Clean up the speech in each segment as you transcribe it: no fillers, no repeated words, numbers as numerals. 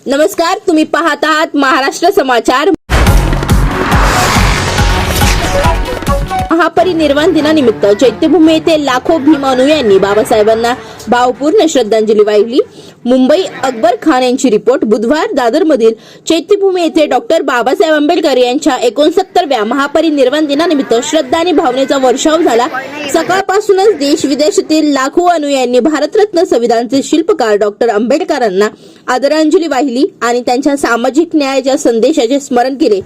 नमस्कार, तुम्ही पाहत आहात महाराष्ट्र समाचार। महापरिनिर्वाण दिनानिमित्त चैत्यभूमी येथे लाखो भीम अनुयायांनी बाबासाहेबांना भावपूर्ण श्रद्धांजली वाहिली। मुंबई अकबर खान यांची रिपोर्ट। बुधवार दादरमधील चैत्यभूमी येथे डॉक्टर बाबासाहेब आंबेडकर यांच्या 69व्या महापरिनिर्वाण दिनानिमित्त श्रद्धा आणि भावनेचा वर्षाव झाला। सकाळपासूनच देश विदेशातील लाखो अनुयायांनी भारतरत्न संविधानाचे शिल्पकार डॉक्टर आंबेडकरांना आदरांजली वाहिली आणि त्यांच्या सामाजिक न्यायाच्या संदेशाचे स्मरण केले।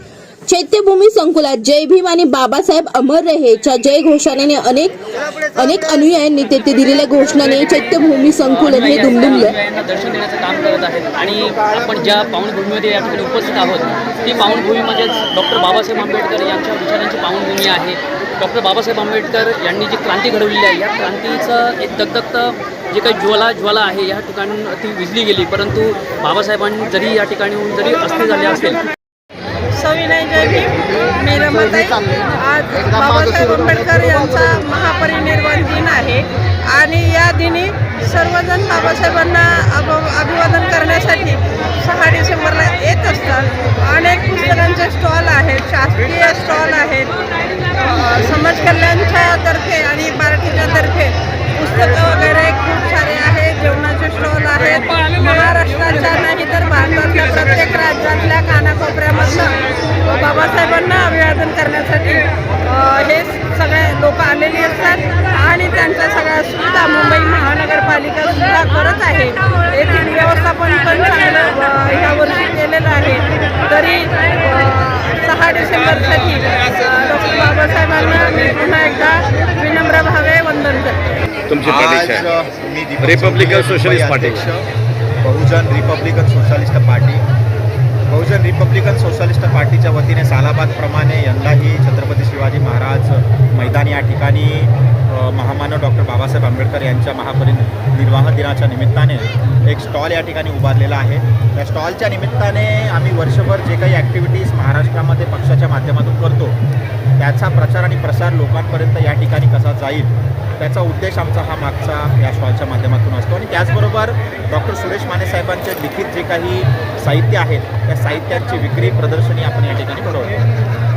चैत्यभूमी संकुलात जय भीम आणि बाबासाहेब अमर रहेच्या जय घोषणाने अनेक अनुयायांनी तेथे दिलेल्या घोषणाने चैत्यभूमी संकुलन हे दुमदुमलं। दर्शन देण्याचं काम करत आहेत आणि आपण ज्या पावनभूमीमध्ये या ठिकाणी उपस्थित आहोत ती पावनभूमी म्हणजे डॉक्टर बाबासाहेब आंबेडकर यांच्या विचारांची पावनभूमी आहे। डॉक्टर बाबासाहेब आंबेडकर यांनी जी क्रांती घडवलेली आहे या क्रांतीचं एक दगदगतं जे काही ज्वाला आहे या ठिकाणी ती विझली गेली, परंतु बाबासाहेबांनी जरी या ठिकाणी जरी अस्थिर झाले असेल। सविनय जय भीम। मी रमाताई। आज बाबासाहेब आंबेडकर यांचा महापरिनिर्वाण दिन आहे आणि या दिनी सर्वजण बाबासाहेबांना अभिवादन करण्यासाठी 6 डिसेंबरला येत असतात। अनेक पुस्तकांचे स्टॉल आहेत, शासकीय स्टॉल आहेत, समाज कल्याणच्या तर्फे आणि पार्टीच्या तर्फे पुस्तकं वगैरे खूप सारे आहेत, जेवणाचे स्टॉल आहेत। महाराष्ट्राच्या नाही तर भारतातल्या प्रत्येक राज्यातल्या कानाकोपऱ्यामधनं बाबासाहेबांना अभिवादन करण्यासाठी हे सगळे लोक आलेली असतात आणि त्यांच्या सगळ्या सुविधा मुंबई महानगरपालिका सुद्धा करत आहे। येथील व्यवस्थापन पण चांगलं यावर्षी केलेलं आहे। तरी 6 डिसेंबरसाठी डॉक्टर बाबासाहेबांना मी पुन्हा एकदा विनम्र भावे वंदन करते। तुमची पार्टी रिपब्लिकन सोशलिस्ट पार्टी, बहुजन रिपब्लिकन सोशलिस्ट पार्टी, बहुजन रिपब्लिकन सोशलिस्ट पार्टीच्या वतीने सालाबादप्रमाणे यंदाही छत्रपती शिवाजी महाराज मैदान या ठिकाणी महामानव डॉक्टर बाबासाहेब आंबेडकर यांच्या महापरिनिर्वाण दिनाच्या निमित्ताने एक स्टॉल या ठिकाणी उभारलेला आहे। त्या स्टॉलच्या निमित्ताने आम्ही वर्षभर जे काही ॲक्टिव्हिटीज महाराष्ट्रामध्ये पक्षाच्या माध्यमातून करतो त्याचा प्रचार आणि प्रसार लोकांपर्यंत या ठिकाणी कसा जाईल त्याचा उद्देश आमचा हा मागचा या स्टॉलच्या माध्यमातून असतो। आणि त्याचबरोबर डॉक्टर सुरेश माने साहेबांचे लिखित जे काही साहित्य आहेत त्या साहित्यांची विक्री प्रदर्शनी आपण या ठिकाणी भरवतो।